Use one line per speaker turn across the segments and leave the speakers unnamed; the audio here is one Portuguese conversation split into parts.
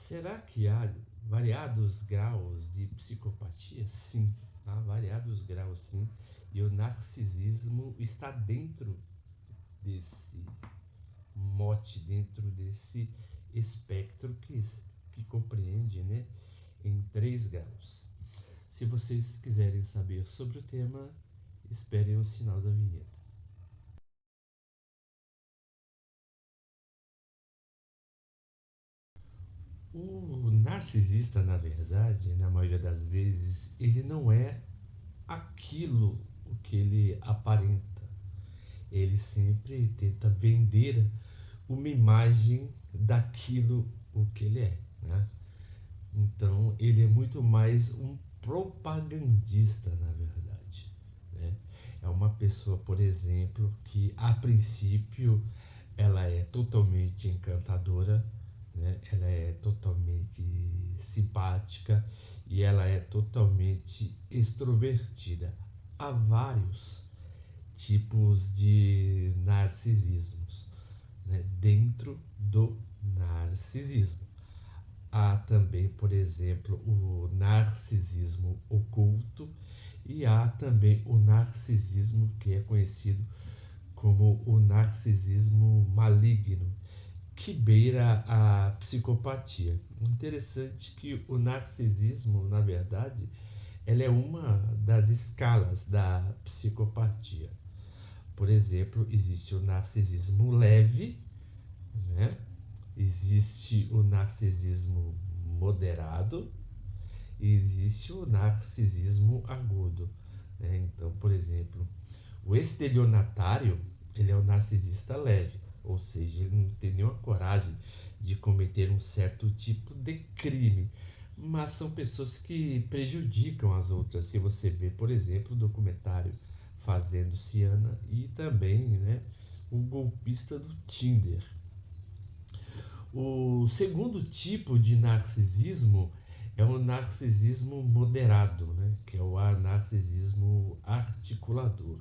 Será que há variados graus de psicopatia? Sim, há variados graus, sim. E o narcisismo está dentro desse mote, dentro desse espectro que compreende, né, em 3 graus. Se vocês quiserem saber sobre o tema, esperem o sinal da vinheta. O narcisista, na verdade, na maioria das vezes, ele não é aquilo o que ele aparenta. Ele sempre tenta vender uma imagem daquilo o que ele é, né? Então, ele é muito mais um propagandista, na verdade, né? É uma pessoa, por exemplo, que a princípio ela é totalmente encantadora, né? Ela é totalmente simpática e ela é totalmente extrovertida. Há vários tipos de narcisismos, né, dentro do narcisismo. Há também, por exemplo, o narcisismo oculto e há também o narcisismo que é conhecido como o narcisismo maligno, que beira a psicopatia. Interessante que o narcisismo, na verdade, ela é uma das escalas da psicopatia. Por exemplo, existe o narcisismo leve, né? Existe o narcisismo moderado e existe o narcisismo agudo, né? Então, por exemplo, o estelionatário, ele é o narcisista leve, ou seja, ele não tem nenhuma coragem de cometer um certo tipo de crime, mas são pessoas que prejudicam as outras. Se você vê, por exemplo, o documentário Fazendo Ciana e também, né, o golpista do Tinder. O segundo tipo de narcisismo é o narcisismo moderado, né, que é o narcisismo articulador.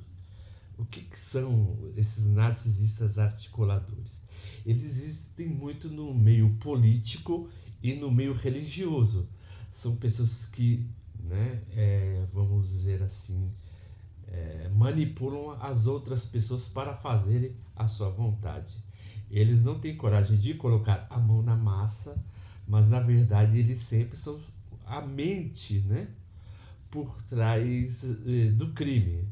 O que são esses narcisistas articuladores? Eles existem muito no meio político e no meio religioso. São pessoas que, né, vamos dizer assim, manipulam as outras pessoas para fazerem a sua vontade. Eles não têm coragem de colocar a mão na massa, mas na verdade eles sempre são a mente, né, por trás do crime.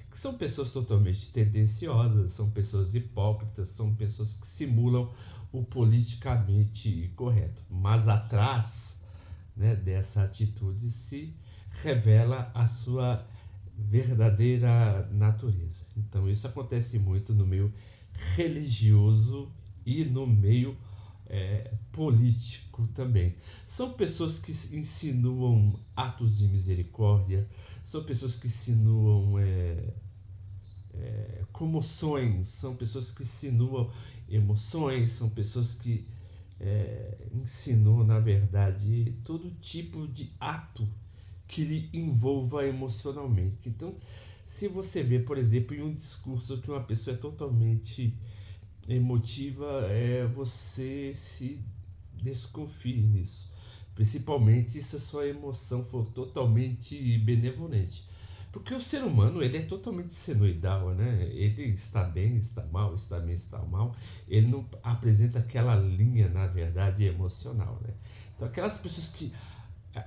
Que são pessoas totalmente tendenciosas, são pessoas hipócritas, são pessoas que simulam o politicamente correto. Mas atrás, né, dessa atitude se revela a sua verdadeira natureza. Então isso acontece muito no meio religioso e no meio político também. São pessoas que insinuam atos de misericórdia, são pessoas que insinuam comoções, são pessoas que insinuam emoções, são pessoas que insinuam, na verdade, todo tipo de ato que lhe envolva emocionalmente. Então, se você vê, por exemplo, em um discurso que uma pessoa é totalmente emotiva, você se desconfie nisso. Principalmente se a sua emoção for totalmente benevolente. Porque o ser humano, ele é totalmente senoidal, né? Ele está bem, está mal, está bem, está mal. Ele não apresenta aquela linha, na verdade, emocional, né? Então, aquelas pessoas que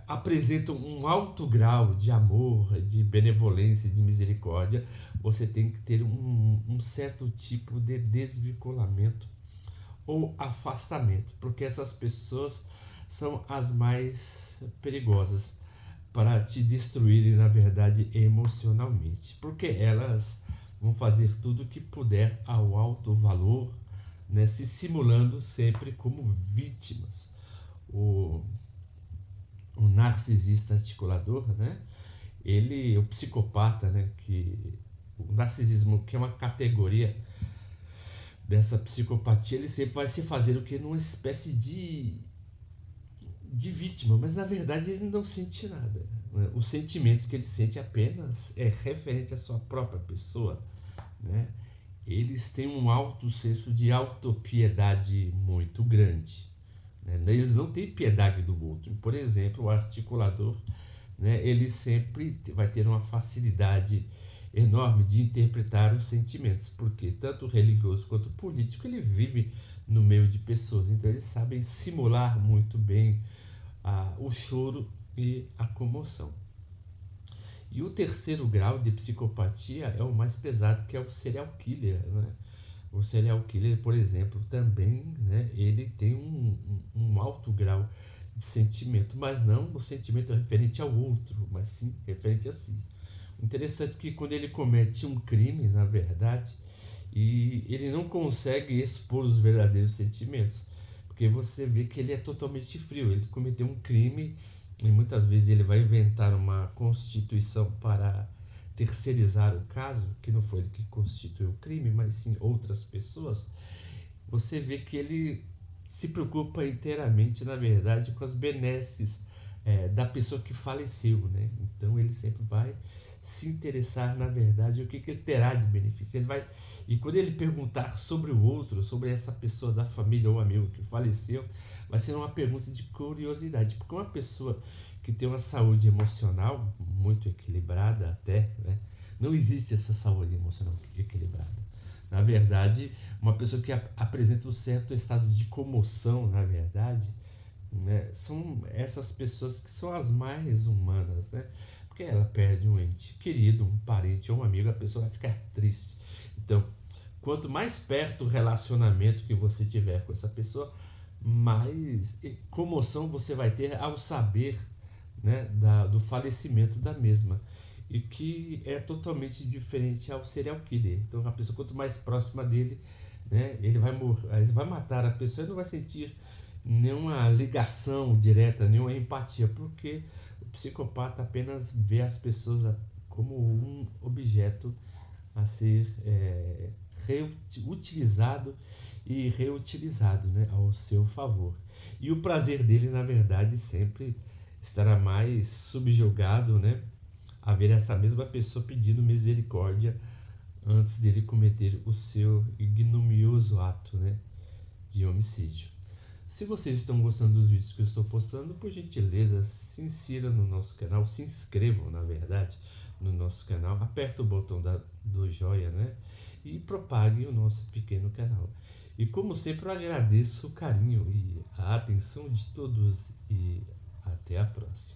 apresentam um alto grau de amor, de benevolência, de misericórdia, você tem que ter um certo tipo de desvinculamento ou afastamento, porque essas pessoas são as mais perigosas para te destruírem, na verdade, emocionalmente, porque elas vão fazer tudo o que puder ao alto valor, né, se simulando sempre como vítimas. O, o narcisista articulador, né, ele, o psicopata, né, que o narcisismo, que é uma categoria dessa psicopatia, ele sempre vai se fazer o que numa espécie de vítima, mas na verdade ele não sente nada, né? Os sentimentos que ele sente apenas é referente à sua própria pessoa, né? Eles têm um alto senso de autopiedade muito grande, né? Eles não têm piedade do outro. Por exemplo, o articulador, né, ele sempre vai ter uma facilidade enorme de interpretar os sentimentos, porque tanto o religioso quanto o político ele vive no meio de pessoas, então eles sabem simular muito bem o choro e a comoção. E o terceiro grau de psicopatia é o mais pesado, que é o serial killer, né? O serial killer, por exemplo, também, né, ele tem um alto grau de sentimento, mas não o sentimento referente ao outro, mas sim referente a si. O interessante é que quando ele comete um crime, na verdade, e ele não consegue expor os verdadeiros sentimentos, porque você vê que ele é totalmente frio. Ele cometeu um crime e muitas vezes ele vai inventar uma constituição para terceirizar o caso, que não foi ele que constituiu o crime, mas sim outras pessoas. Você vê que ele se preocupa inteiramente, na verdade, com as benesses da pessoa que faleceu, né? Então ele sempre vai se interessar, na verdade, o que, que ele terá de benefício. Ele vai, e quando ele perguntar sobre o outro, sobre essa pessoa da família ou amigo que faleceu, vai ser uma pergunta de curiosidade, porque uma pessoa que tem uma saúde emocional muito equilibrada até, né? Não existe essa saúde emocional equilibrada. Na verdade, uma pessoa que apresenta um certo estado de comoção, na verdade, né, são essas pessoas que são as mais humanas, né? Porque ela perde um ente querido, um parente ou um amigo, a pessoa vai ficar triste. Então, quanto mais perto o relacionamento que você tiver com essa pessoa, mais comoção você vai ter ao saber, né, do falecimento da mesma. E que é totalmente diferente ao serial killer. Então, a pessoa, quanto mais próxima dele, né, ele vai matar a pessoa e não vai sentir nenhuma ligação direta, nenhuma empatia, porque o psicopata apenas vê as pessoas como um objeto a ser utilizado e reutilizado, né, ao seu favor. E o prazer dele, na verdade, sempre estará mais subjugado, né, a ver essa mesma pessoa pedindo misericórdia antes dele cometer o seu ignominioso ato, né, de homicídio. Se vocês estão gostando dos vídeos que eu estou postando, por gentileza, se insira no nosso canal, se inscrevam, na verdade, no nosso canal, aperta o botão do joia, né? E propague o nosso pequeno canal. E como sempre, eu agradeço o carinho e a atenção de todos e até a próxima.